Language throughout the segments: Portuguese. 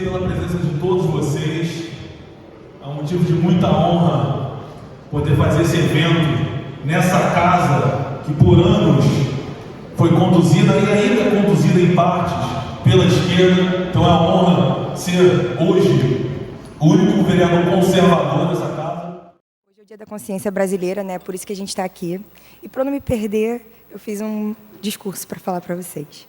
pela presença de todos vocês. É um motivo de muita honra poder fazer esse evento nessa casa que por anos foi conduzida e ainda é conduzida em partes pela esquerda. Então é uma honra ser hoje o único vereador conservador dessa casa. Hoje é o Dia da Consciência Brasileira, né? Por isso que a gente está aqui. E para não me perder, eu fiz um discurso para falar para vocês.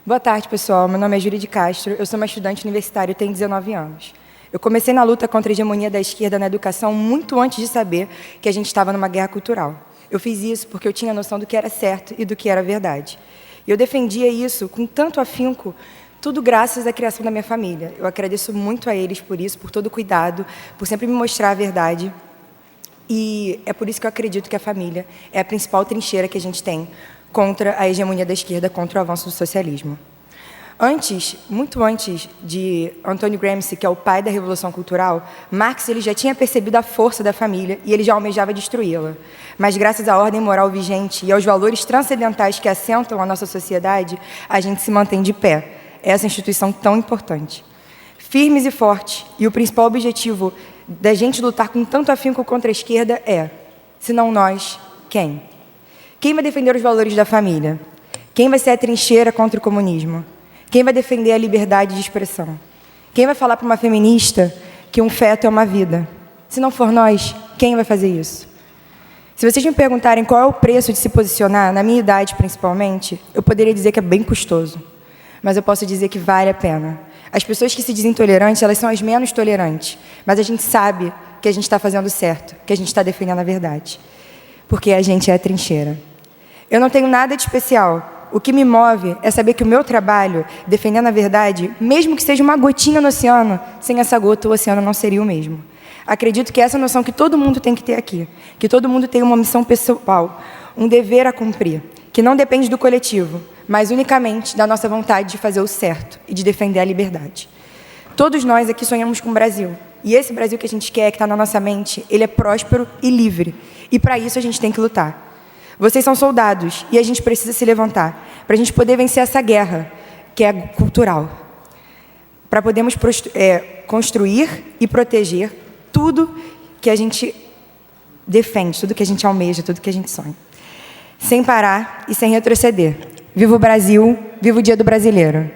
Boa tarde, pessoal. Meu nome é Júlia de Castro. Eu sou uma estudante universitária e tenho 19 anos. Eu comecei na luta contra a hegemonia da esquerda na educação muito antes de saber que a gente estava numa guerra cultural. Eu fiz isso porque eu tinha noção do que era certo e do que era verdade. E eu defendia isso com tanto afinco, tudo graças à criação da minha família. Eu agradeço muito a eles por isso, por todo o cuidado, por sempre me mostrar a verdade. E é por isso que eu acredito que a família é a principal trincheira que a gente tem contra a hegemonia da esquerda, contra o avanço do socialismo. Muito antes de Antônio Gramsci, que é o pai da Revolução Cultural, Marx ele já tinha percebido a força da família e ele já almejava destruí-la. Mas graças à ordem moral vigente e aos valores transcendentais que assentam a nossa sociedade, a gente se mantém de pé. Essa instituição tão importante. Firmes e fortes, e o principal objetivo da gente lutar com tanto afinco contra a esquerda é, se não nós, quem? Quem vai defender os valores da família? Quem vai ser a trincheira contra o comunismo? Quem vai defender a liberdade de expressão? Quem vai falar para uma feminista que um feto é uma vida? Se não for nós, quem vai fazer isso? Se vocês me perguntarem qual é o preço de se posicionar, na minha idade principalmente, eu poderia dizer que é bem custoso. Mas eu posso dizer que vale a pena. As pessoas que se dizem intolerantes, elas são as menos tolerantes. Mas a gente sabe que a gente está fazendo certo, que a gente está defendendo a verdade. Porque a gente é a trincheira. Eu não tenho nada de especial. O que me move é saber que o meu trabalho, defendendo a verdade, mesmo que seja uma gotinha no oceano, sem essa gota o oceano não seria o mesmo. Acredito que essa noção que todo mundo tem que ter aqui, que todo mundo tem uma missão pessoal, um dever a cumprir, que não depende do coletivo, mas unicamente da nossa vontade de fazer o certo e de defender a liberdade. Todos nós aqui sonhamos com o Brasil. E esse Brasil que a gente quer, que está na nossa mente, ele é próspero e livre. E para isso a gente tem que lutar. Vocês são soldados e a gente precisa se levantar para a gente poder vencer essa guerra, que é cultural. Para podermos construir e proteger tudo que a gente defende, tudo que a gente almeja, tudo que a gente sonha. Sem parar e sem retroceder. Viva o Brasil, viva o Dia do Brasileiro.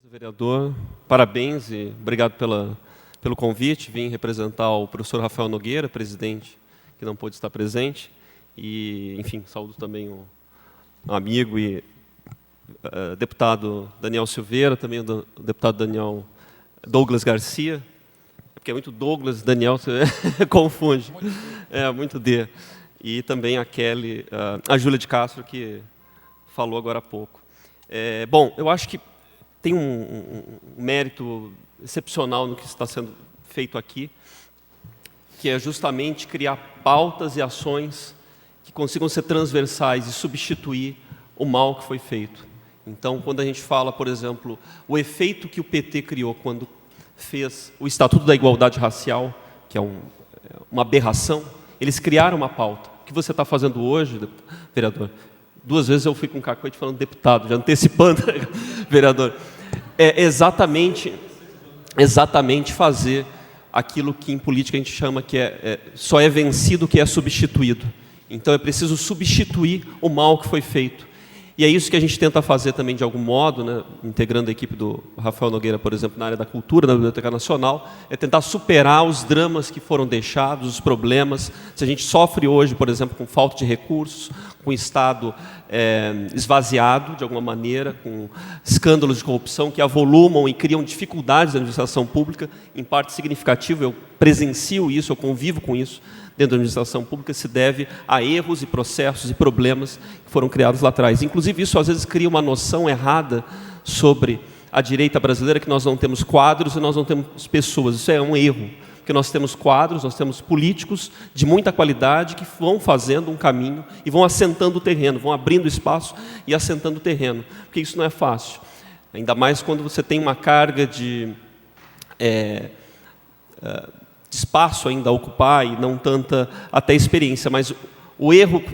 Vereador, parabéns e obrigado pelo convite. Vim representar o professor Rafael Nogueira, presidente, que não pôde estar presente. E, enfim, saúdo também o amigo e deputado Daniel Silveira, também o deputado Douglas Garcia, porque é muito Douglas, Daniel, você confunde. É, muito D. E também a Kelly, a Júlia de Castro, que falou agora há pouco. Bom, eu acho que tem um mérito excepcional no que está sendo feito aqui, que é justamente criar pautas e ações que consigam ser transversais e substituir o mal que foi feito. Então, quando a gente fala, por exemplo, o efeito que o PT criou quando fez o Estatuto da Igualdade Racial, que é uma aberração, eles criaram uma pauta. O que você está fazendo hoje, vereador? 2 vezes eu fui com cacoete falando deputado, já antecipando, vereador. É exatamente fazer aquilo que em política a gente chama que só é vencido que é substituído. Então é preciso substituir o mal que foi feito. E é isso que a gente tenta fazer também de algum modo, né, integrando a equipe do Rafael Nogueira, por exemplo, na área da cultura, na Biblioteca Nacional, é tentar superar os dramas que foram deixados, os problemas. Se a gente sofre hoje, por exemplo, com falta de recursos, com o Estado esvaziado, de alguma maneira, com escândalos de corrupção que avolumam e criam dificuldades na administração pública, em parte significativa, eu presencio isso, eu convivo com isso, dentro da administração pública, se deve a erros e processos e problemas que foram criados lá atrás. Inclusive, isso às vezes cria uma noção errada sobre a direita brasileira, que nós não temos quadros e nós não temos pessoas. Isso é um erro, porque nós temos quadros, nós temos políticos de muita qualidade que vão fazendo um caminho e vão assentando o terreno, vão abrindo espaço e assentando o terreno, porque isso não é fácil. Ainda mais quando você tem uma carga de espaço ainda a ocupar e não tanta até experiência, mas o erro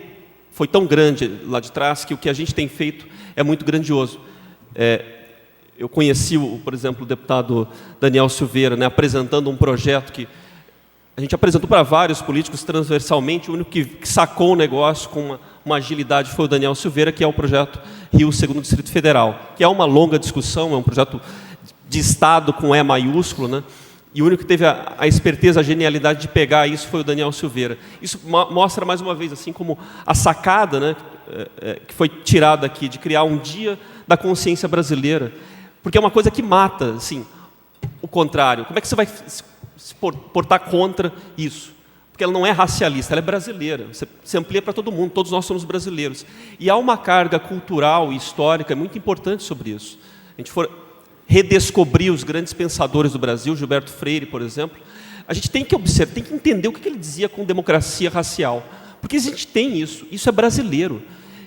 foi tão grande lá de trás que o que a gente tem feito é muito grandioso. eu conheci, por exemplo, o deputado Daniel Silveira, né, apresentando um projeto que a gente apresentou para vários políticos transversalmente. O único que sacou o negócio com uma agilidade foi o Daniel Silveira, que é o projeto Rio Segundo Distrito Federal, que é uma longa discussão, é um projeto de Estado com E maiúsculo, né? E o único que teve a esperteza, a genialidade de pegar isso foi o Daniel Silveira. Isso mostra, mais uma vez, assim como a sacada, né, que foi tirada aqui, de criar um dia da consciência brasileira, porque é uma coisa que mata, assim, o contrário. Como é que você vai se portar contra isso? Porque ela não é racialista, ela é brasileira. Você amplia para todo mundo, todos nós somos brasileiros. E há uma carga cultural e histórica muito importante sobre isso. A gente for redescobrir os grandes pensadores do Brasil, Gilberto Freire, por exemplo, a gente tem que observar, tem que entender o que ele dizia com democracia racial. Porque a gente tem isso é brasileiro.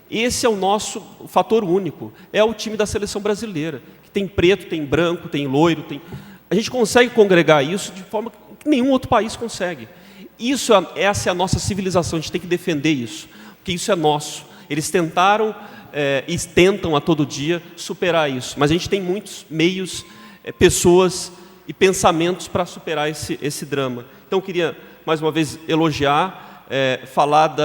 Esse é o nosso fator único, é o time da seleção brasileira, que tem preto, tem branco, tem loiro, a gente consegue congregar isso de forma que nenhum outro país consegue. Essa é a nossa civilização, a gente tem que defender isso, porque isso é nosso. Eles tentaram e tentam a todo dia superar isso, mas a gente tem muitos meios, pessoas e pensamentos para superar esse drama. Então eu queria mais uma vez elogiar, falar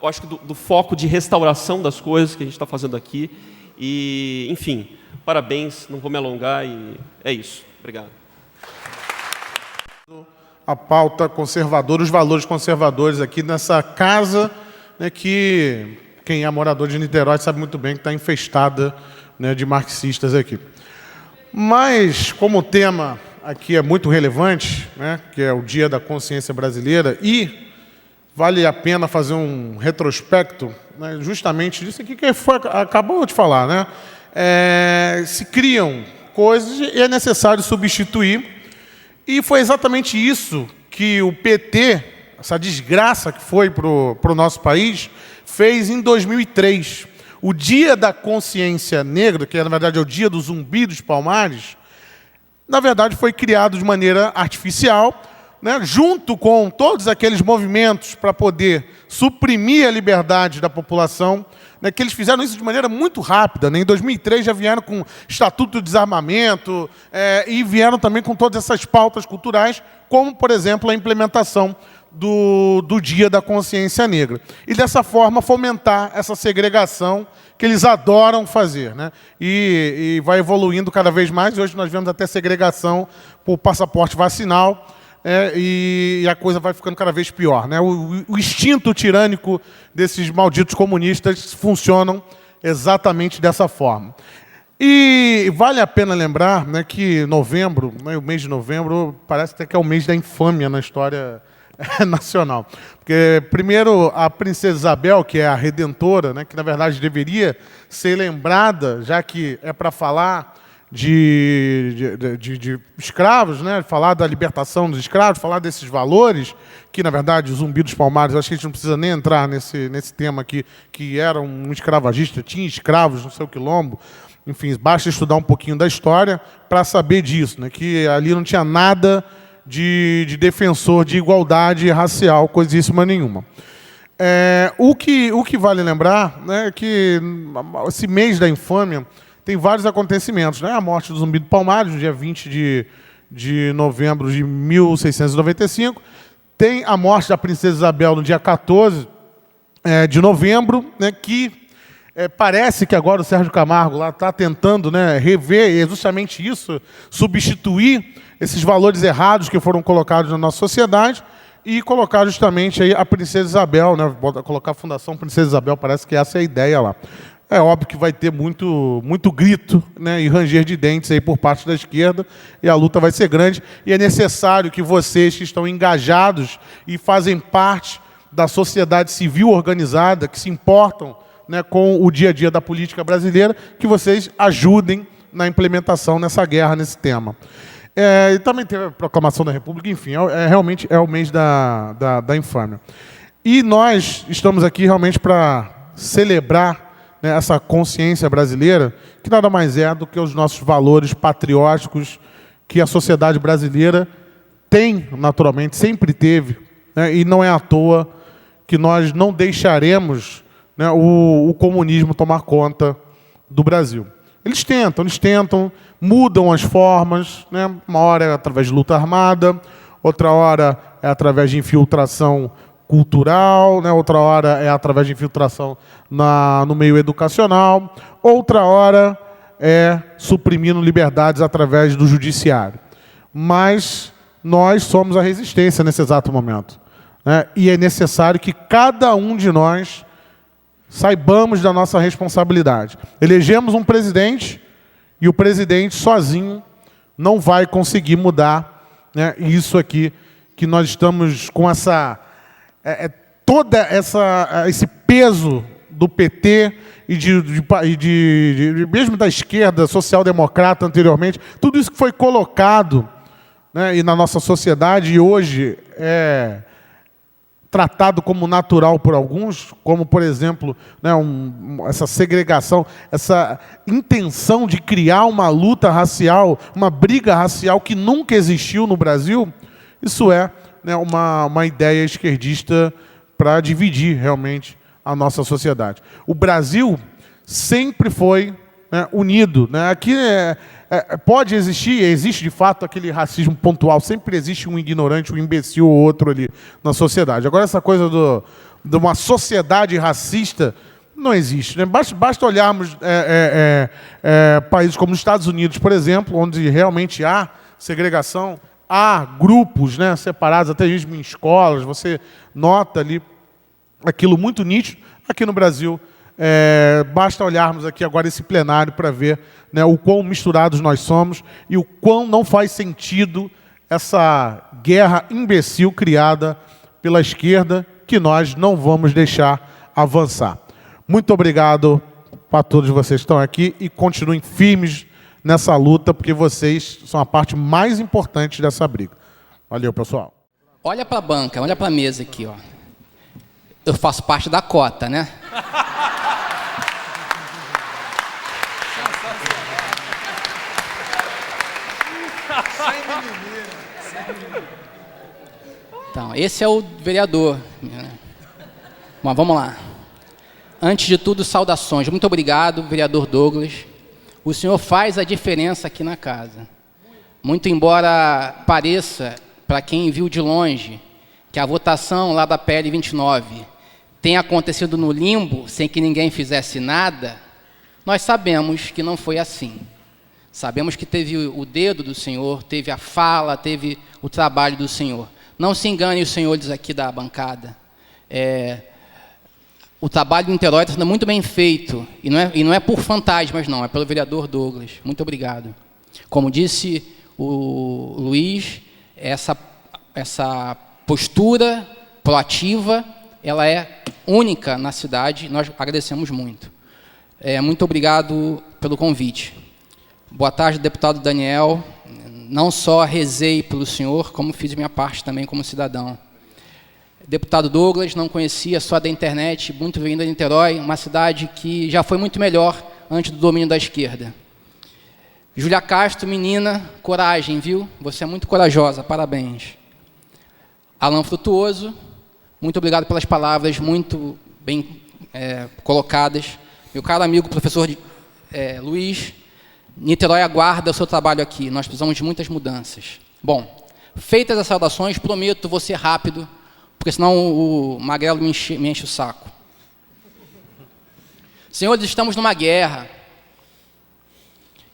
eu acho que do foco de restauração das coisas que a gente está fazendo aqui. E, enfim, parabéns, não vou me alongar e é isso. Obrigado. A pauta conservadora, os valores conservadores aqui nessa casa, né, que quem é morador de Niterói sabe muito bem que está infestada, né, de marxistas aqui. Mas, como o tema aqui é muito relevante, né, que é o Dia da Consciência Brasileira, e vale a pena fazer um retrospecto, né, justamente disso aqui que acabou de falar, né? Se criam coisas e é necessário substituir. E foi exatamente isso que o PT, essa desgraça que foi para o nosso país, fez em 2003. O Dia da Consciência Negra, que na verdade é o Dia do Zumbi dos Palmares, na verdade foi criado de maneira artificial, né, junto com todos aqueles movimentos para poder suprimir a liberdade da população, né, que eles fizeram isso de maneira muito rápida, né? Em 2003 já vieram com Estatuto de Desarmamento e vieram também com todas essas pautas culturais, como, por exemplo, a implementação do Dia da Consciência Negra. E, dessa forma, fomentar essa segregação que eles adoram fazer, né? E vai evoluindo cada vez mais. Hoje nós vemos até segregação por passaporte vacinal, e a coisa vai ficando cada vez pior, né? O instinto tirânico desses malditos comunistas funcionam exatamente dessa forma. E vale a pena lembrar, né, que novembro, né, o mês de novembro, parece até que é o mês da infâmia na história nacional. Porque, primeiro, a princesa Isabel, que é a redentora, né, que na verdade deveria ser lembrada, já que é para falar de escravos, né? Falar da libertação dos escravos, falar desses valores, que na verdade o Zumbi dos Palmares, acho que a gente não precisa nem entrar nesse tema aqui, que era um escravagista, tinha escravos no seu quilombo. Enfim, basta estudar um pouquinho da história para saber disso, né? Que ali não tinha nada de defensor de igualdade racial, coisíssima nenhuma. O que vale lembrar, né, é que esse mês da infâmia tem vários acontecimentos, né? A morte do Zumbi dos Palmares, no dia 20 de novembro de 1695. Tem a morte da princesa Isabel no dia 14 de novembro, né, que parece que agora o Sérgio Camargo lá está tentando, né, rever justamente isso, substituir esses valores errados que foram colocados na nossa sociedade e colocar justamente aí a princesa Isabel, né, colocar a Fundação Princesa Isabel, parece que essa é a ideia lá. É óbvio que vai ter muito grito, né, e ranger de dentes aí por parte da esquerda, e a luta vai ser grande, e é necessário que vocês que estão engajados e fazem parte da sociedade civil organizada, que se importam, né, com o dia a dia da política brasileira, que vocês ajudem na implementação nessa guerra, nesse tema. E também teve a proclamação da República, enfim, realmente é o mês da infâmia. E nós estamos aqui realmente para celebrar, né, essa consciência brasileira, que nada mais é do que os nossos valores patrióticos que a sociedade brasileira tem, naturalmente, sempre teve, né, e não é à toa que nós não deixaremos, né, o comunismo tomar conta do Brasil. Eles tentam, mudam as formas, né? Uma hora é através de luta armada, outra hora é através de infiltração cultural, né? Outra hora é através de infiltração no meio educacional, outra hora é suprimindo liberdades através do judiciário. Mas nós somos a resistência nesse exato momento, né? E é necessário que cada um de nós saibamos da nossa responsabilidade. Elegemos um presidente e o presidente sozinho não vai conseguir mudar, né, isso aqui que nós estamos com esse peso do PT e mesmo da esquerda social-democrata anteriormente, tudo isso que foi colocado, né, e na nossa sociedade e hoje é tratado como natural por alguns, como, por exemplo, né, essa segregação, essa intenção de criar uma luta racial, uma briga racial que nunca existiu no Brasil, isso é, né, uma ideia esquerdista para dividir realmente a nossa sociedade. O Brasil sempre foi, né, unido, né? Aqui pode existir, existe de fato aquele racismo pontual, sempre existe um ignorante, um imbecil ou outro ali na sociedade. Agora essa coisa de uma sociedade racista não existe, né? Basta olharmos países como os Estados Unidos, por exemplo, onde realmente há segregação, há grupos, né, separados, até mesmo em escolas, você nota ali aquilo muito nítido. Aqui no Brasil, basta olharmos aqui agora esse plenário para ver, né, o quão misturados nós somos e o quão não faz sentido essa guerra imbecil criada pela esquerda, que nós não vamos deixar avançar. Muito obrigado para todos vocês que estão aqui e continuem firmes nessa luta, porque vocês são a parte mais importante dessa briga. Valeu, pessoal. Olha para a banca, olha para a mesa aqui, ó. Eu faço parte da cota, né? Então, esse é o vereador. Mas vamos lá. Antes de tudo, saudações. Muito obrigado, vereador Douglas. O senhor faz a diferença aqui na casa. Muito embora pareça, para quem viu de longe, que a votação lá da PL 29 tenha acontecido no limbo, sem que ninguém fizesse nada, nós sabemos que não foi assim. Sabemos que teve o dedo do senhor, teve a fala, teve o trabalho do senhor. Não se engane os senhores aqui da bancada. O trabalho de Niterói está sendo muito bem feito, e não é por fantasmas, não, é pelo vereador Douglas. Muito obrigado. Como disse o Luiz, essa postura proativa, ela é única na cidade, nós agradecemos muito. Muito obrigado pelo convite. Boa tarde, deputado Daniel. Não só rezei pelo senhor, como fiz minha parte também como cidadão. Deputado Douglas, não conhecia, só da internet, muito bem-vindo a Niterói, uma cidade que já foi muito melhor antes do domínio da esquerda. Júlia Castro, menina, coragem, viu? Você é muito corajosa, parabéns. Alan Frutuoso, muito obrigado pelas palavras muito bem colocadas. Meu caro amigo, professor Luiz, Niterói aguarda o seu trabalho aqui, nós precisamos de muitas mudanças. Bom, feitas as saudações, prometo, vou ser rápido, porque senão o Magrelo me enche o saco. Senhores, estamos numa guerra,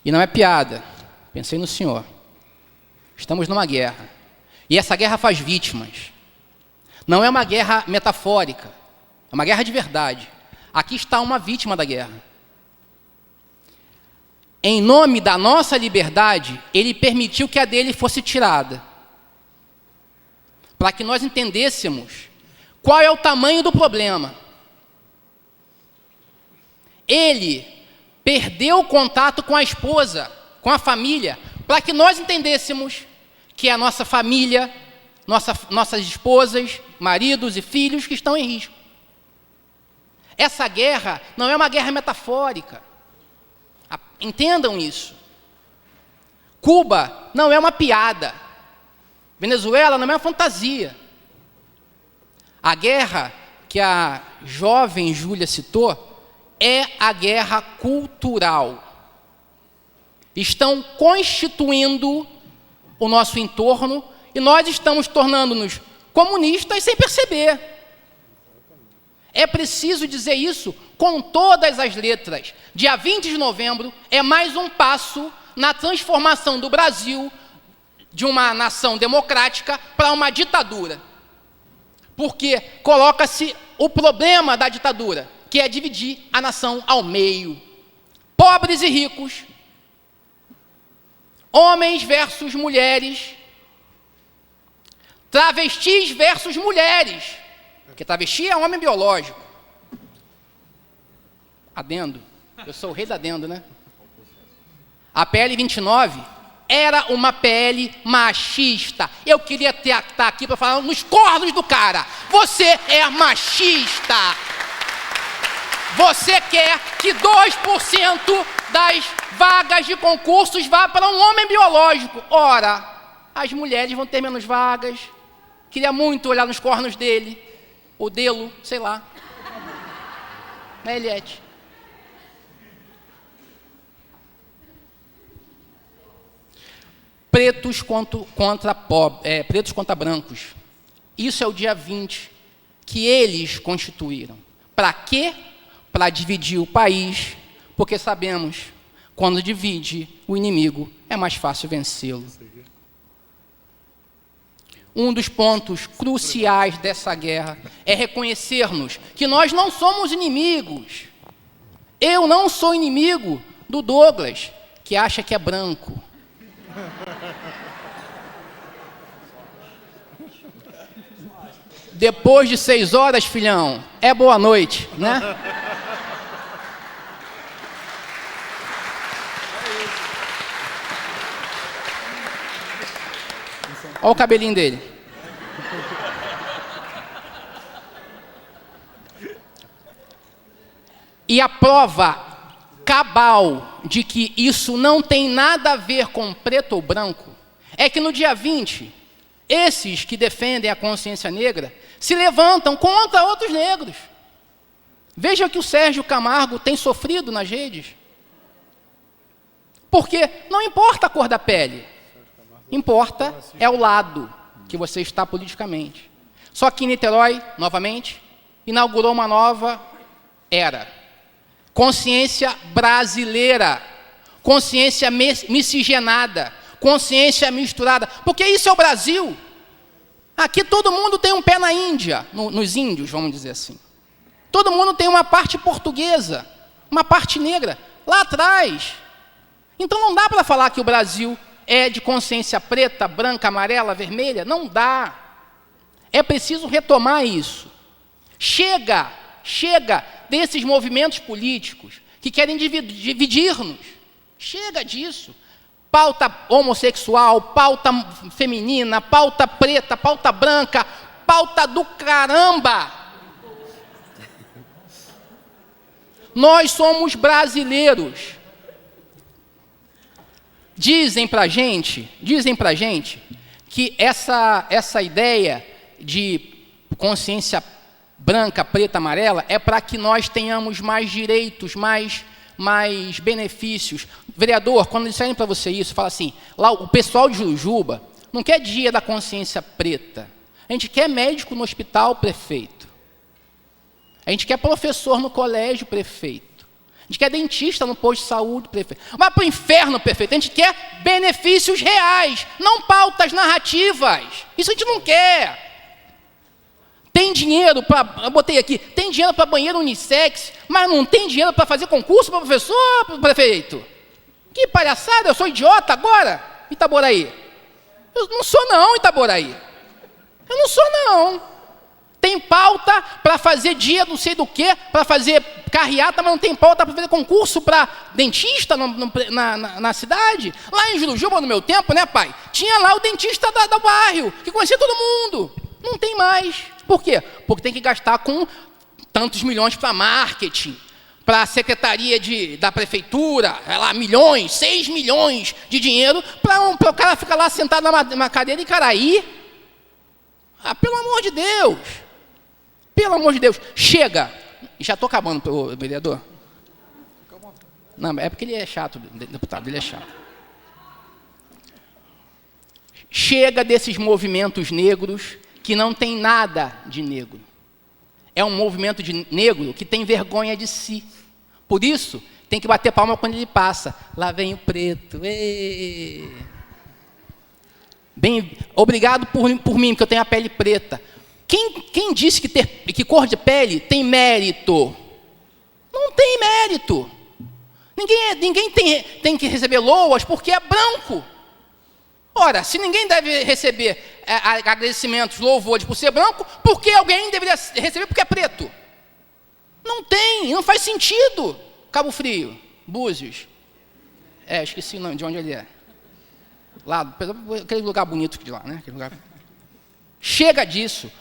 e não é piada, pensei no senhor. Estamos numa guerra, e essa guerra faz vítimas. Não é uma guerra metafórica, é uma guerra de verdade. Aqui está uma vítima da guerra. Em nome da nossa liberdade, ele permitiu que a dele fosse tirada. Para que nós entendêssemos qual é o tamanho do problema. Ele perdeu o contato com a esposa, com a família, para que nós entendêssemos que é a nossa família, nossas esposas, maridos e filhos que estão em risco. Essa guerra não é uma guerra metafórica. Entendam isso. Cuba não é uma piada. Venezuela não é uma fantasia. A guerra que a jovem Júlia citou é a guerra cultural. estão constituindo o nosso entorno e nós estamos tornando-nos comunistas sem perceber. É preciso dizer isso com todas as letras. Dia 20 de novembro é mais um passo na transformação do Brasil de uma nação democrática para uma ditadura. Porque coloca-se o problema da ditadura, que é dividir a nação ao meio. Pobres e ricos, homens versus mulheres, travestis versus mulheres, porque travesti é homem biológico. Adendo, eu sou o rei da adendo, né? A PL 29 era uma PL machista. Eu queria estar aqui para falar nos cornos do cara. Você é machista. Você quer que 2% das vagas de concursos vá para um homem biológico. Ora, as mulheres vão ter menos vagas. Queria muito olhar nos cornos dele. Ou dele, sei lá. Né, Eliette? Pretos contra brancos. Isso é o dia 20 que eles constituíram. Para quê? Para dividir o país, porque sabemos, quando divide o inimigo, é mais fácil vencê-lo. Um dos pontos cruciais dessa guerra é reconhecermos que nós não somos inimigos. Eu não sou inimigo do Douglas, que acha que é branco. Depois de 6 horas, filhão, é boa noite, né? Olha o cabelinho dele. E a prova cabal de que isso não tem nada a ver com preto ou branco é que no dia 20, esses que defendem a consciência negra se levantam contra outros negros. Veja que o Sérgio Camargo tem sofrido nas redes. Porque não importa a cor da pele, importa é o lado que você está politicamente. Só que em Niterói, novamente, inaugurou uma nova era. Consciência brasileira, consciência miscigenada, consciência misturada, porque isso é o Brasil. Aqui todo mundo tem um pé na Índia, nos índios, vamos dizer assim. Todo mundo tem uma parte portuguesa, uma parte negra, lá atrás. Então não dá para falar que o Brasil é de consciência preta, branca, amarela, vermelha, não dá. É preciso retomar isso. Chega desses movimentos políticos que querem dividir-nos. Chega disso. Pauta homossexual, pauta feminina, pauta preta, pauta branca, pauta do caramba. Nós somos brasileiros. Dizem pra gente que essa ideia de consciência branca, preta, amarela, é para que nós tenhamos mais direitos, mais benefícios. Vereador, quando disserem para você isso, fala assim, lá o pessoal de Jurujuba não quer dia da consciência preta. A gente quer médico no hospital, prefeito. A gente quer professor no colégio, prefeito. A gente quer dentista no posto de saúde, prefeito. Vai para o inferno, prefeito. A gente quer benefícios reais, não pautas narrativas. Isso a gente não quer. Tem dinheiro para, eu botei aqui, tem dinheiro para banheiro unissex, mas não tem dinheiro para fazer concurso para professor, prefeito. Que palhaçada, eu sou idiota agora, Itaboraí. Eu não sou não, Itaboraí. Eu não sou não. Tem pauta para fazer dia não sei do que, para fazer carreata, mas não tem pauta para fazer concurso para dentista na cidade. Lá em Jurujuba, no meu tempo, né, pai? Tinha lá o dentista do bairro, que conhecia todo mundo. Não tem mais. Por quê? Porque tem que gastar com tantos milhões para marketing, para a secretaria da prefeitura, lá, milhões, 6 milhões de dinheiro, para o cara ficar lá sentado numa cadeira em Caraí. Ah, pelo amor de Deus. Pelo amor de Deus. Chega. Já estou acabando, vereador. Não, é porque ele é chato, deputado, ele é chato. Chega desses movimentos negros que não tem nada de negro. É um movimento de negro que tem vergonha de si. Por isso, tem que bater palma quando ele passa. Lá vem o preto. Êêê. Bem, obrigado por mim, porque eu tenho a pele preta. Quem disse que cor de pele tem mérito? Não tem mérito. Ninguém tem que receber loas porque é branco. Ora, se ninguém deve receber agradecimentos, louvores por ser branco, por que alguém deveria receber porque é preto? Não tem, não faz sentido. Cabo Frio, Búzios. Esqueci o nome de onde ele é. Lá, aquele lugar bonito de lá, né? Aquele lugar. Chega disso.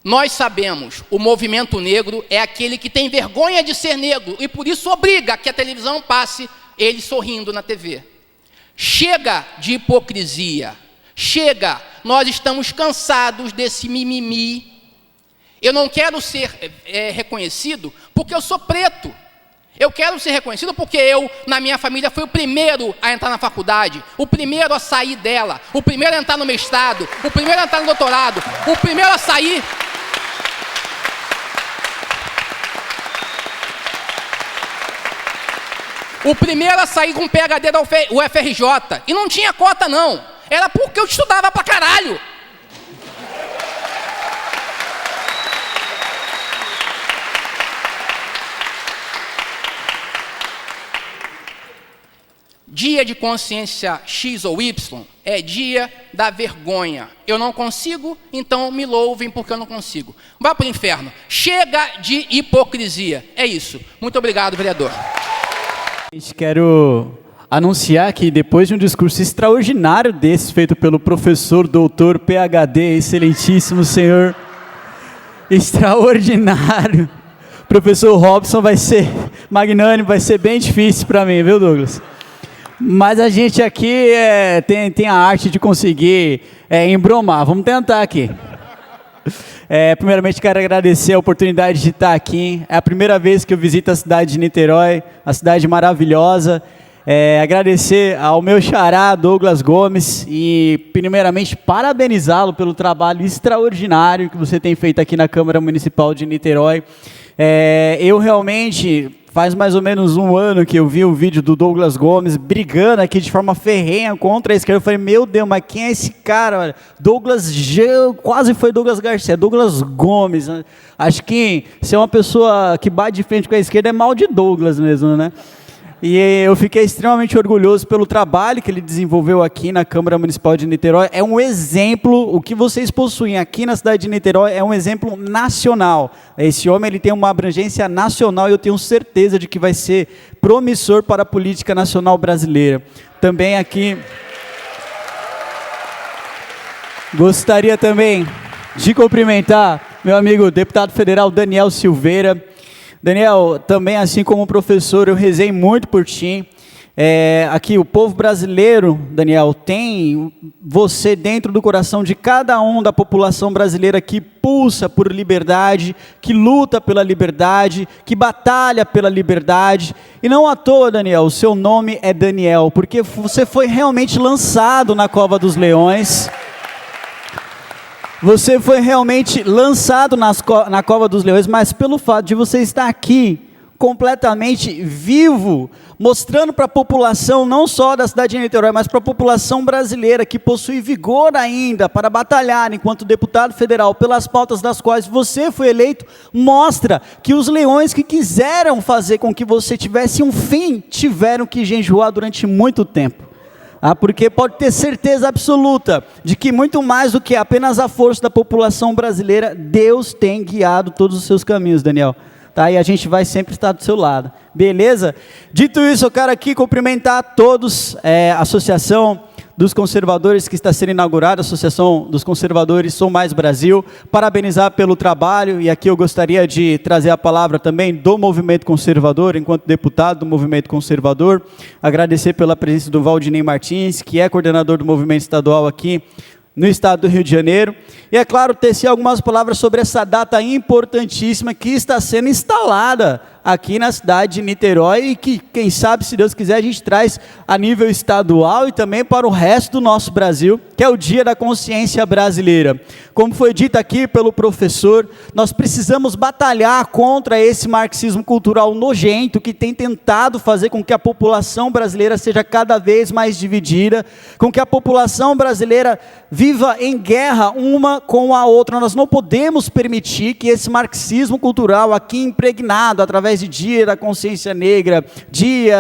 Nós sabemos, o movimento negro é aquele que tem vergonha de ser negro e por isso obriga que a televisão passe ele sorrindo na TV. Chega de hipocrisia. Chega. Nós estamos cansados desse mimimi. Eu não quero ser reconhecido porque eu sou preto. Eu quero ser reconhecido porque eu, na minha família, fui o primeiro a entrar na faculdade, o primeiro a sair dela, o primeiro a entrar no mestrado, o primeiro a entrar no doutorado, o primeiro a sair. O primeiro a sair com PhD da UFRJ. E não tinha cota, não. Era porque eu estudava pra caralho. Dia de consciência X ou Y é dia da vergonha. Eu não consigo, então me louvem porque eu não consigo. Vá para o inferno. Chega de hipocrisia. É isso. Muito obrigado, vereador. Quero anunciar que depois de um discurso extraordinário desse, feito pelo professor, doutor, PhD, excelentíssimo senhor, extraordinário, professor Robson, vai ser magnânimo, vai ser bem difícil para mim, viu, Douglas? Mas a gente aqui tem a arte de conseguir embromar. Vamos tentar aqui. Primeiramente, quero agradecer a oportunidade de estar aqui. É a primeira vez que eu visito a cidade de Niterói, uma cidade maravilhosa. Agradecer ao meu xará, Douglas Gomes, e primeiramente parabenizá-lo pelo trabalho extraordinário que você tem feito aqui na Câmara Municipal de Niterói. Eu realmente... Faz mais ou menos um ano que eu vi o vídeo do Douglas Gomes brigando aqui de forma ferrenha contra a esquerda. Eu falei, meu Deus, mas quem é esse cara? Olha, quase foi Douglas Garcia, Douglas Gomes. Acho que ser uma pessoa que bate de frente com a esquerda é mal de Douglas mesmo, né? E eu fiquei extremamente orgulhoso pelo trabalho que ele desenvolveu aqui na Câmara Municipal de Niterói. É um exemplo, o que vocês possuem aqui na cidade de Niterói é um exemplo nacional. Esse homem ele tem uma abrangência nacional e eu tenho certeza de que vai ser promissor para a política nacional brasileira. Também aqui, gostaria também de cumprimentar meu amigo deputado federal Daniel Silveira. Daniel, também assim como professor, eu rezei muito por ti. Aqui o povo brasileiro, Daniel, tem você dentro do coração de cada um da população brasileira que pulsa por liberdade, que luta pela liberdade, que batalha pela liberdade. E não à toa, Daniel, o seu nome é Daniel, porque você foi realmente lançado na cova dos leões. Você foi realmente lançado na cova dos leões, mas pelo fato de você estar aqui, completamente vivo, mostrando para a população, não só da cidade de Niterói, mas para a população brasileira, que possui vigor ainda para batalhar enquanto deputado federal pelas pautas das quais você foi eleito, mostra que os leões que quiseram fazer com que você tivesse um fim, tiveram que jejuar durante muito tempo. Porque pode ter certeza absoluta de que muito mais do que apenas a força da população brasileira, Deus tem guiado todos os seus caminhos, Daniel. Tá? E a gente vai sempre estar do seu lado. Beleza? Dito isso, eu quero aqui cumprimentar a todos, a Associação dos Conservadores que está sendo inaugurada, a Associação dos Conservadores Sou Mais Brasil, parabenizar pelo trabalho, e aqui eu gostaria de trazer a palavra também do Movimento Conservador, enquanto deputado do Movimento Conservador, agradecer pela presença do Valdinei Martins, que é coordenador do movimento estadual aqui no estado do Rio de Janeiro, e é claro, tecer algumas palavras sobre essa data importantíssima que está sendo instalada aqui na cidade de Niterói e que, quem sabe, se Deus quiser, a gente traz a nível estadual e também para o resto do nosso Brasil, que é o Dia da Consciência Brasileira. Como foi dito aqui pelo professor, nós precisamos batalhar contra esse marxismo cultural nojento que tem tentado fazer com que a população brasileira seja cada vez mais dividida, com que a população brasileira viva em guerra uma com a outra. Nós não podemos permitir que esse marxismo cultural aqui impregnado através de Dia da Consciência Negra, Dia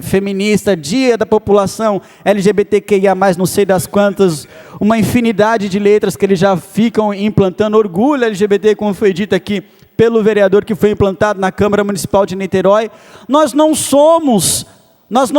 Feminista, Dia da População LGBTQIA+, não sei das quantas, uma infinidade de letras que eles já ficam implantando, orgulho LGBT, como foi dito aqui pelo vereador que foi implantado na Câmara Municipal de Niterói. Nós não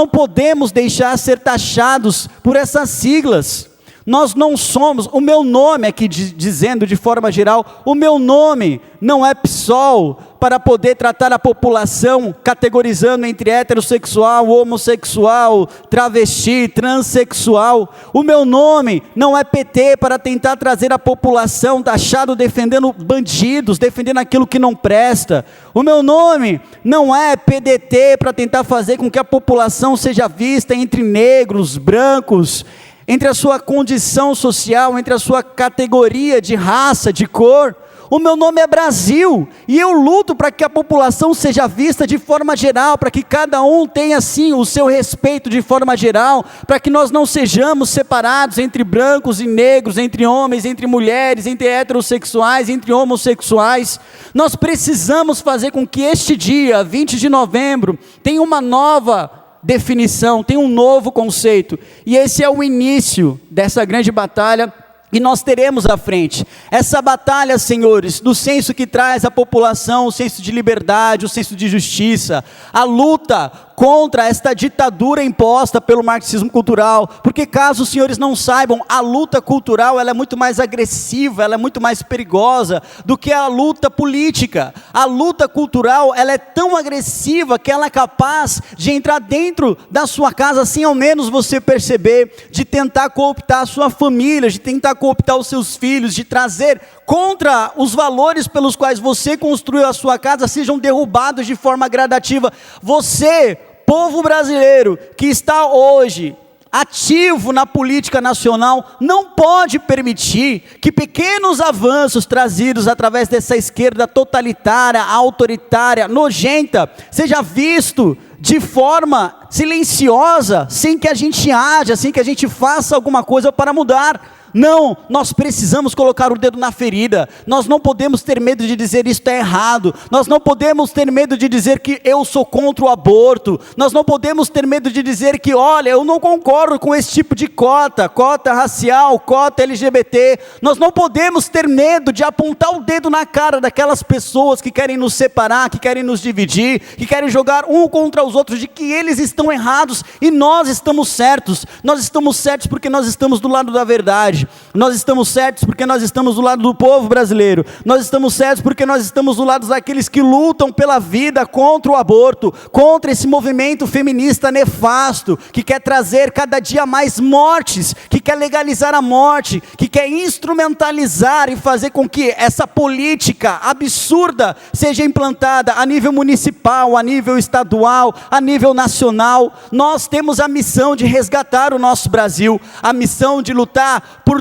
podemos deixar ser taxados por essas siglas. Nós não somos, o meu nome aqui dizendo de forma geral, o meu nome não é PSOL para poder tratar a população categorizando entre heterossexual, homossexual, travesti, transexual. O meu nome não é PT para tentar trazer a população taxado defendendo bandidos, defendendo aquilo que não presta. O meu nome não é PDT para tentar fazer com que a população seja vista entre negros, brancos, entre a sua condição social, entre a sua categoria de raça, de cor. O meu nome é Brasil, e eu luto para que a população seja vista de forma geral, para que cada um tenha sim o seu respeito de forma geral, para que nós não sejamos separados entre brancos e negros, entre homens, entre mulheres, entre heterossexuais, entre homossexuais. Nós precisamos fazer com que este dia, 20 de novembro, tenha uma nova definição, tem um novo conceito, e esse é o início dessa grande batalha que nós teremos à frente. Essa batalha, senhores, do senso que traz à população, o senso de liberdade, o senso de justiça, a luta contra esta ditadura imposta pelo marxismo cultural, porque caso os senhores não saibam, a luta cultural ela é muito mais agressiva, ela é muito mais perigosa do que a luta política. A luta cultural ela é tão agressiva que ela é capaz de entrar dentro da sua casa sem ao menos você perceber, de tentar cooptar a sua família, de tentar cooptar os seus filhos, de trazer contra os valores pelos quais você construiu a sua casa, sejam derrubados de forma gradativa. Você, povo brasileiro, que está hoje ativo na política nacional, não pode permitir que pequenos avanços trazidos através dessa esquerda totalitária, autoritária, nojenta, seja visto de forma silenciosa, sem que a gente haja, sem que a gente faça alguma coisa para mudar. Não, nós precisamos colocar o dedo na ferida. Nós não podemos ter medo de dizer isto é errado. Nós não podemos ter medo de dizer que eu sou contra o aborto. Nós não podemos ter medo de dizer que, olha, eu não concordo com esse tipo de cota racial, cota LGBT. Nós não podemos ter medo de apontar o dedo na cara daquelas pessoas que querem nos separar, que querem nos dividir, que querem jogar um contra os outros, de que eles estão errados e nós estamos certos. Nós estamos certos porque nós estamos do lado da verdade. Nós estamos certos porque nós estamos do lado do povo brasileiro. Nós estamos certos porque nós estamos do lado daqueles que lutam pela vida, contra o aborto, contra esse movimento feminista nefasto, que quer trazer cada dia mais mortes, que quer legalizar a morte, que quer instrumentalizar e fazer com que essa política absurda seja implantada a nível municipal, a nível estadual, a nível nacional. Nós temos a missão de resgatar o nosso Brasil, a missão de lutar por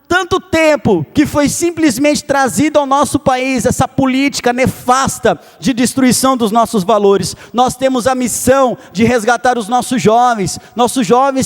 tanto tempo que foi simplesmente trazido ao nosso país essa política nefasta de destruição dos nossos valores. Nós temos a missão de resgatar os nossos jovens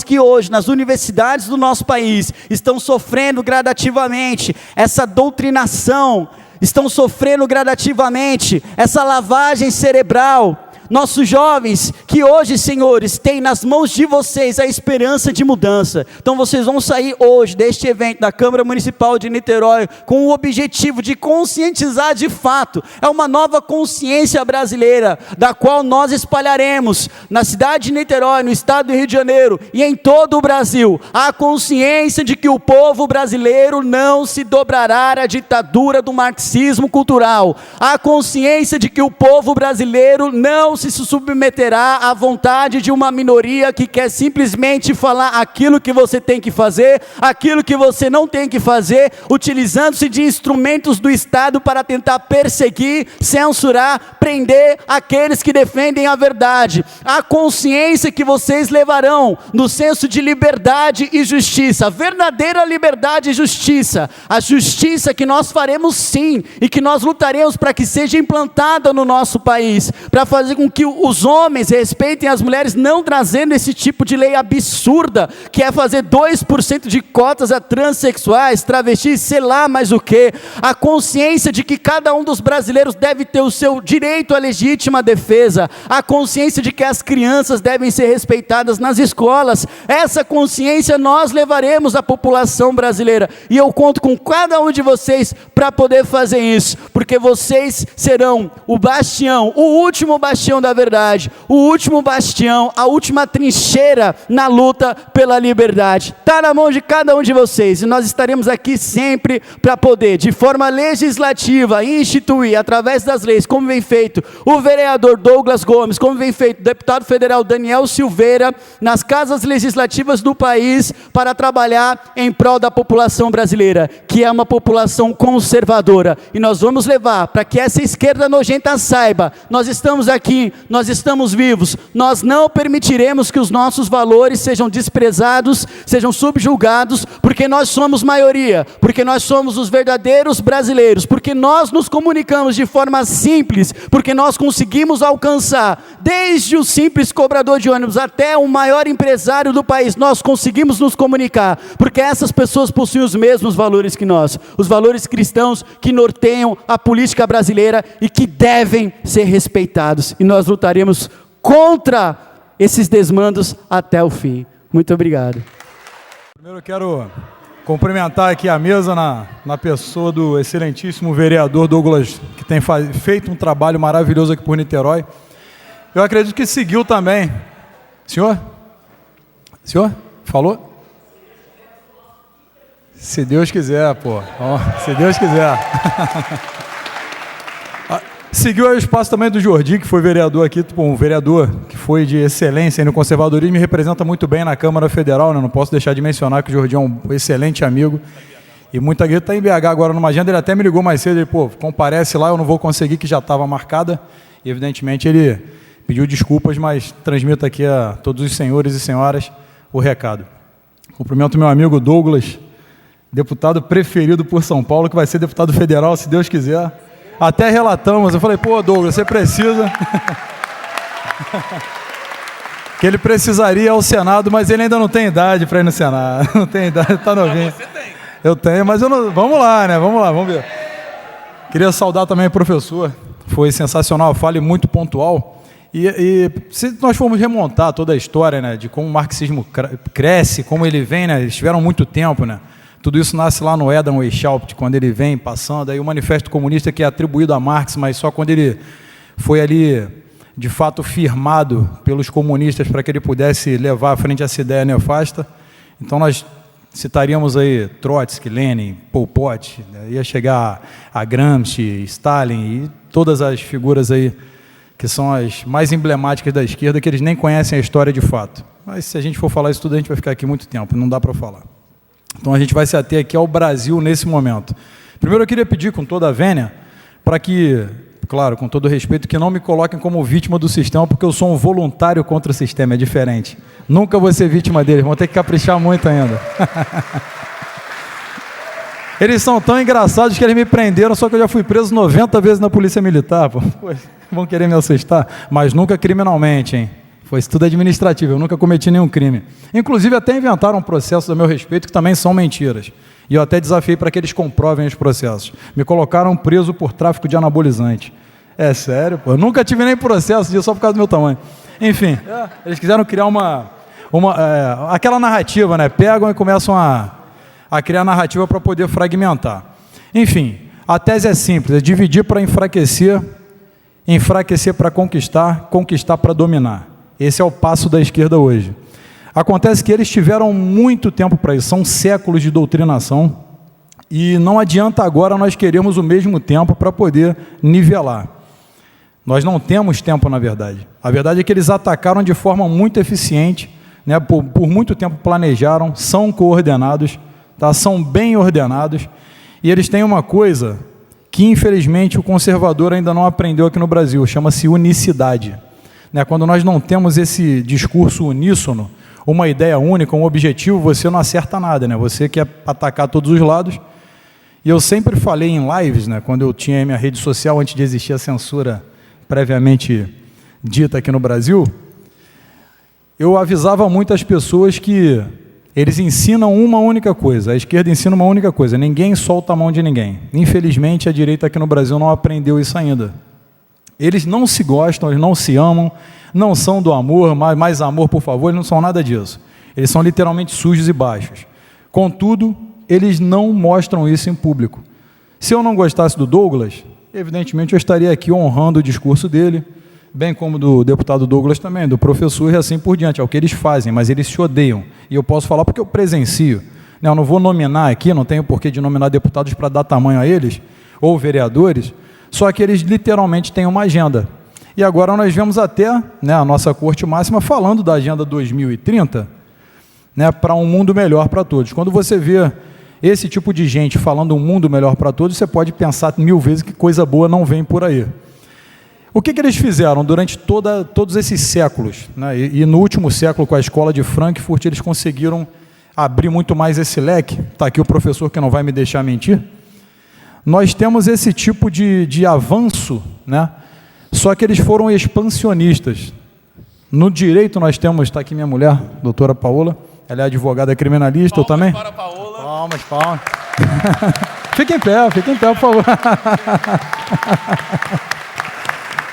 que hoje nas universidades do nosso país estão sofrendo gradativamente essa doutrinação, estão sofrendo gradativamente essa lavagem cerebral. Nossos jovens que hoje, senhores, têm nas mãos de vocês a esperança de mudança. Então vocês vão sair hoje deste evento da Câmara Municipal de Niterói com o objetivo de conscientizar de fato. É uma nova consciência brasileira, da qual nós espalharemos na cidade de Niterói, no estado do Rio de Janeiro e em todo o Brasil, a consciência de que o povo brasileiro não se dobrará à ditadura do marxismo cultural. A consciência de que o povo brasileiro não se submeterá à vontade de uma minoria que quer simplesmente falar aquilo que você tem que fazer, aquilo que você não tem que fazer, utilizando-se de instrumentos do Estado para tentar perseguir, censurar, prender aqueles que defendem a verdade. A consciência que vocês levarão no senso de liberdade e justiça, verdadeira liberdade e justiça, a justiça que nós faremos sim, e que nós lutaremos para que seja implantada no nosso país, para fazer com que os homens respeitem as mulheres, não trazendo esse tipo de lei absurda, que é fazer 2% de cotas a transexuais, travestis, sei lá mais o que. A consciência de que cada um dos brasileiros deve ter o seu direito à legítima defesa, a consciência de que as crianças devem ser respeitadas nas escolas. Essa consciência nós levaremos à população brasileira, e eu conto com cada um de vocês para poder fazer isso, porque vocês serão o bastião, o último bastião da verdade, o último bastião, a última trincheira na luta pela liberdade. Está na mão de cada um de vocês, e nós estaremos aqui sempre para poder, de forma legislativa, instituir, através das leis, como vem feito o vereador Douglas Gomes, como vem feito o deputado federal Daniel Silveira, nas casas legislativas do país, para trabalhar em prol da população brasileira, que é uma população conservadora, e nós vamos levar para que essa esquerda nojenta saiba: nós estamos aqui, nós estamos vivos, nós não permitiremos que os nossos valores sejam desprezados, sejam subjugados, porque nós somos maioria, porque nós somos os verdadeiros brasileiros, porque nós nos comunicamos de forma simples, porque nós conseguimos alcançar, desde o simples cobrador de ônibus até o maior empresário do país, nós conseguimos nos comunicar, porque essas pessoas possuem os mesmos valores que nós, os valores cristãos que norteiam a política brasileira e que devem ser respeitados, e nós lutaremos contra esses desmandos até o fim. Muito obrigado. Primeiro eu quero cumprimentar aqui a mesa na pessoa do excelentíssimo vereador Douglas, que tem feito um trabalho maravilhoso aqui por Niterói. Eu acredito que seguiu também. Senhor? Senhor? Falou? Se Deus quiser, pô. Oh, se Deus quiser. Seguiu o espaço também do Jordi, que foi vereador aqui, um vereador que foi de excelência no conservadorismo, me representa muito bem na Câmara Federal, né? Não posso deixar de mencionar que o Jordi é um excelente amigo, e muita gente está em BH agora numa agenda, ele até me ligou mais cedo, ele, comparece lá, eu não vou conseguir, que já estava marcada, e evidentemente ele pediu desculpas, mas transmito aqui a todos os senhores e senhoras o recado. Cumprimento meu amigo Douglas, deputado preferido por São Paulo, que vai ser deputado federal, se Deus quiser. Até relatamos, eu falei, pô, Douglas, você precisa... que ele precisaria ao Senado, mas ele ainda não tem idade para ir no Senado. Não tem idade, está novinho. Você tem. Eu tenho, mas eu não... Vamos lá, né? Vamos lá, vamos ver. Queria saudar também o professor, foi sensacional, fala muito pontual. E se nós formos remontar toda a história, né, de como o marxismo cresce, como ele vem, né, eles tiveram muito tempo, né? Tudo isso nasce lá no Adam Weishaupt, quando ele vem passando, aí o Manifesto Comunista, que é atribuído a Marx, mas só quando ele foi ali, de fato, firmado pelos comunistas para que ele pudesse levar à frente essa ideia nefasta. Então nós citaríamos aí Trotsky, Lenin, Pol Pot, né? Ia chegar a Gramsci, Stalin e todas as figuras aí que são as mais emblemáticas da esquerda, que eles nem conhecem a história de fato. Mas se a gente for falar isso tudo, a gente vai ficar aqui muito tempo, não dá para falar. Então a gente vai se ater aqui ao Brasil nesse momento. Primeiro eu queria pedir com toda a vênia, para que, claro, com todo respeito, que não me coloquem como vítima do sistema, porque eu sou um voluntário contra o sistema, é diferente. Nunca vou ser vítima deles, vão ter que caprichar muito ainda. Eles são tão engraçados que eles me prenderam, só que eu já fui preso 90 vezes na polícia militar. Pô. Vão querer me assustar, mas nunca criminalmente, hein? Foi tudo administrativo, eu nunca cometi nenhum crime. Inclusive, até inventaram um processo a meu respeito que também são mentiras. E eu até desafiei para que eles comprovem os processos. Me colocaram preso por tráfico de anabolizante. É sério, pô. Eu nunca tive nem processo disso, só por causa do meu tamanho. Enfim, eles quiseram criar aquela narrativa, né? Pegam e começam a criar narrativa para poder fragmentar. Enfim, a tese é simples, é dividir para enfraquecer, enfraquecer para conquistar, conquistar para dominar. Esse é o passo da esquerda hoje. Acontece que eles tiveram muito tempo para isso, são séculos de doutrinação, e não adianta agora nós queremos o mesmo tempo para poder nivelar. Nós não temos tempo, na verdade. A verdade é que eles atacaram de forma muito eficiente, né? Por muito tempo planejaram, são coordenados, tá? São bem ordenados, e eles têm uma coisa que, infelizmente, o conservador ainda não aprendeu aqui no Brasil, chama-se unicidade. Né? Quando nós não temos esse discurso uníssono, uma ideia única, um objetivo, você não acerta nada, né? Você quer atacar todos os lados. E eu sempre falei em lives, né? Quando eu tinha minha rede social, antes de existir a censura previamente dita aqui no Brasil, eu avisava muitas pessoas que eles ensinam uma única coisa, a esquerda ensina uma única coisa, ninguém solta a mão de ninguém. Infelizmente, a direita aqui no Brasil não aprendeu isso ainda. Eles não se gostam, eles não se amam, não são do amor, mais amor, por favor, eles não são nada disso. Eles são literalmente sujos e baixos. Contudo, eles não mostram isso em público. Se eu não gostasse do Douglas, evidentemente eu estaria aqui honrando o discurso dele, bem como do deputado Douglas também, do professor e assim por diante. É o que eles fazem, mas eles se odeiam. E eu posso falar porque eu presencio. Eu não vou nominar aqui, não tenho porquê de nominar deputados para dar tamanho a eles, ou vereadores, só que eles literalmente têm uma agenda. E agora nós vemos até, né, a nossa Corte Máxima falando da Agenda 2030, né, para um mundo melhor para todos. Quando você vê esse tipo de gente falando um mundo melhor para todos, você pode pensar 1000 vezes que coisa boa não vem por aí. O que eles fizeram durante todos esses séculos, né? E no último século, com a escola de Frankfurt, eles conseguiram abrir muito mais esse leque. Está aqui o professor que não vai me deixar mentir. Nós temos esse tipo de avanço, né? Só que eles foram expansionistas. No direito nós temos, está aqui minha mulher, doutora Paola, ela é advogada criminalista, eu também. Para a Paola. Palmas. Fique em pé, por favor.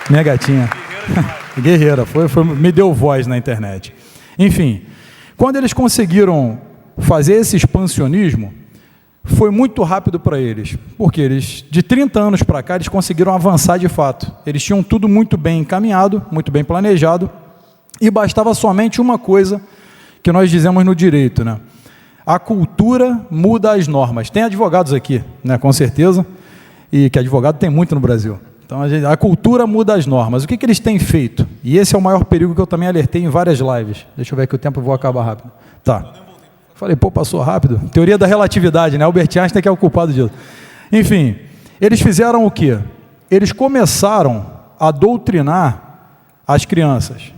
Minha gatinha. Guerreira, me deu voz na internet. Enfim, quando eles conseguiram fazer esse expansionismo, foi muito rápido para eles, porque eles, de 30 anos para cá, eles conseguiram avançar de fato. Eles tinham tudo muito bem encaminhado, muito bem planejado, e bastava somente uma coisa que nós dizemos no direito, né? A cultura muda as normas. Tem advogados aqui, né, com certeza, e que advogado tem muito no Brasil. Então, a cultura muda as normas. O que eles têm feito? E esse é o maior perigo que eu também alertei em várias lives. Deixa eu ver que o tempo, eu vou acabar rápido. Tá. Falei, passou rápido. Teoria da relatividade, né? Albert Einstein que é o culpado disso. Enfim, eles fizeram o quê? Eles começaram a doutrinar as crianças,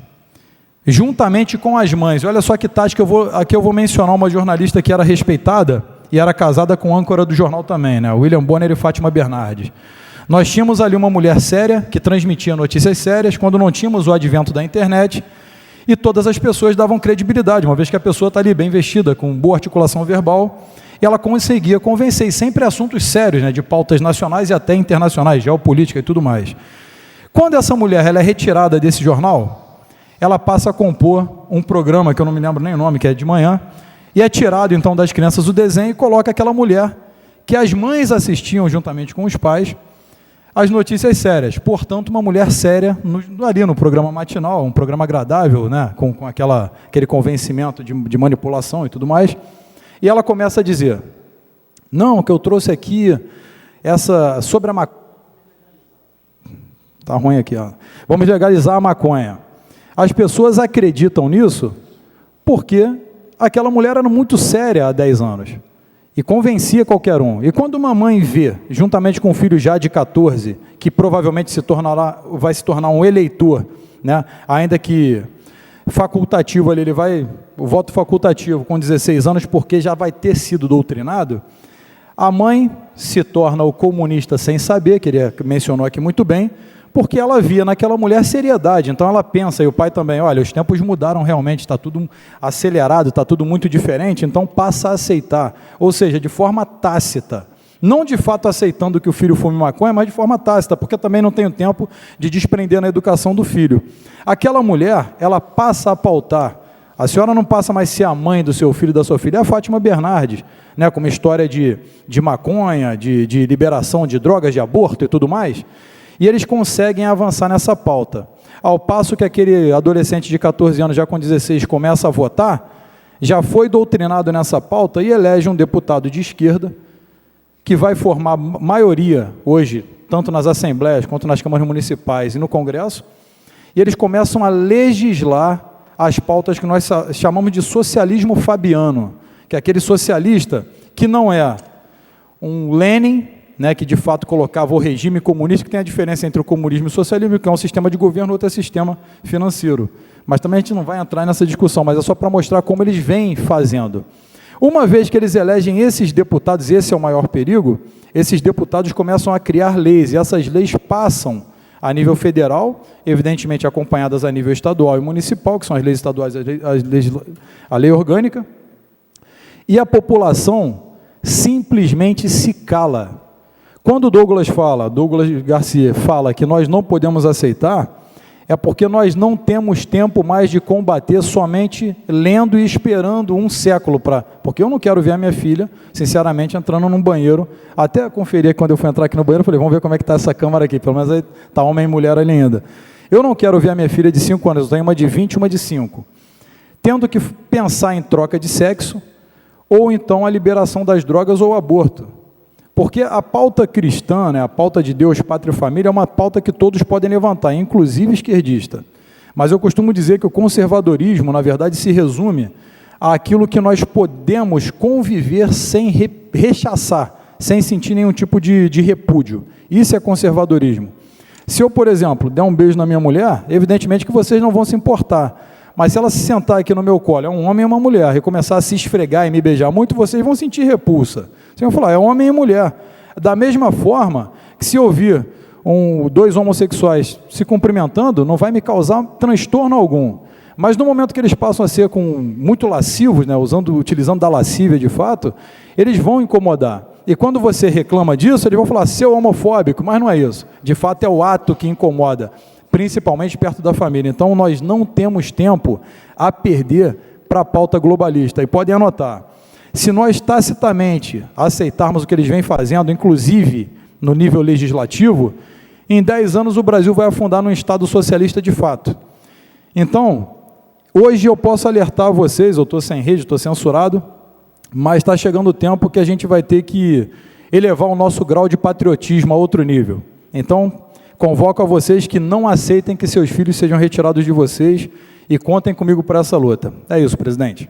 juntamente com as mães. Olha só que tática, aqui eu vou mencionar uma jornalista que era respeitada e era casada com âncora do jornal também, né? William Bonner e Fátima Bernardes. Nós tínhamos ali uma mulher séria, que transmitia notícias sérias, quando não tínhamos o advento da internet, e todas as pessoas davam credibilidade, uma vez que a pessoa está ali bem vestida, com boa articulação verbal, e ela conseguia convencer, e sempre assuntos sérios, né, de pautas nacionais e até internacionais, geopolítica e tudo mais. Quando essa mulher ela é retirada desse jornal, ela passa a compor um programa, que eu não me lembro nem o nome, que é de manhã, e é tirado então das crianças o desenho e coloca aquela mulher que as mães assistiam juntamente com os pais, as notícias sérias. Portanto, uma mulher séria ali no programa matinal, um programa agradável, né, com aquele convencimento de manipulação e tudo mais. E ela começa a dizer, não, o que eu trouxe aqui, sobre a maconha. Está ruim aqui, ó. Vamos legalizar a maconha. As pessoas acreditam nisso porque aquela mulher era muito séria há 10 anos. E convencia qualquer um. E quando uma mãe vê, juntamente com um filho já de 14, que provavelmente vai se tornar um eleitor, né? Ainda que facultativo ali, o voto facultativo com 16 anos, porque já vai ter sido doutrinado, a mãe se torna o comunista sem saber, que ele mencionou aqui muito bem, porque ela via naquela mulher seriedade. Então ela pensa, e o pai também, olha, os tempos mudaram realmente, está tudo acelerado, está tudo muito diferente, então passa a aceitar. Ou seja, de forma tácita. Não de fato aceitando que o filho fume maconha, mas de forma tácita, porque também não tenho tempo de desprender na educação do filho. Aquela mulher, ela passa a pautar. A senhora não passa mais a ser a mãe do seu filho e da sua filha, é a Fátima Bernardes, né, com uma história de maconha, de liberação de drogas, de aborto e tudo mais. E eles conseguem avançar nessa pauta. Ao passo que aquele adolescente de 14 anos, já com 16, começa a votar, já foi doutrinado nessa pauta e elege um deputado de esquerda, que vai formar maioria hoje tanto nas assembleias quanto nas câmaras municipais e no Congresso, e eles começam a legislar as pautas que nós chamamos de socialismo fabiano, que é aquele socialista que não é um Lenin, né, que de fato colocava o regime comunista, que tem a diferença entre o comunismo e o socialismo, que é um sistema de governo, outro é sistema financeiro. Mas também a gente não vai entrar nessa discussão, mas é só para mostrar como eles vêm fazendo. Uma vez que eles elegem esses deputados, esse é o maior perigo, esses deputados começam a criar leis, e essas leis passam a nível federal, evidentemente acompanhadas a nível estadual e municipal, que são as leis estaduais, a lei orgânica, e a população simplesmente se cala. Quando Douglas Garcia fala que nós não podemos aceitar, é porque nós não temos tempo mais de combater somente lendo e esperando um século para... Porque eu não quero ver a minha filha, sinceramente, entrando num banheiro. Até conferir quando eu fui entrar aqui no banheiro, eu falei, vamos ver como é que está essa câmara aqui. Pelo menos aí está homem e mulher ali ainda. Eu não quero ver a minha filha de 5 anos, eu tenho uma de 20 e uma de 5. Tendo que pensar em troca de sexo, ou então a liberação das drogas ou o aborto. Porque a pauta cristã, né, a pauta de Deus, pátria e família, é uma pauta que todos podem levantar, inclusive esquerdista. Mas eu costumo dizer que o conservadorismo, na verdade, se resume àquilo que nós podemos conviver sem rechaçar, sem sentir nenhum tipo de repúdio. Isso é conservadorismo. Se eu, por exemplo, der um beijo na minha mulher, evidentemente que vocês não vão se importar. Mas se ela se sentar aqui no meu colo, é um homem e uma mulher, e começar a se esfregar e me beijar muito, vocês vão sentir repulsa. Vocês vão falar, é homem e mulher. Da mesma forma que se ouvir dois homossexuais se cumprimentando, não vai me causar transtorno algum. Mas no momento que eles passam a ser muito lascivos, né, utilizando da lascívia de fato, eles vão incomodar. E quando você reclama disso, eles vão falar, seu homofóbico, mas não é isso. De fato é o ato que incomoda, principalmente perto da família. Então nós não temos tempo a perder para a pauta globalista. E podem anotar, se nós tacitamente aceitarmos o que eles vêm fazendo, inclusive no nível legislativo, em 10 anos o Brasil vai afundar num Estado socialista de fato. Então, hoje eu posso alertar vocês, eu estou sem rede, estou censurado, mas está chegando o tempo que a gente vai ter que elevar o nosso grau de patriotismo a outro nível. Então, convoco a vocês que não aceitem que seus filhos sejam retirados de vocês e contem comigo para essa luta. É isso, presidente.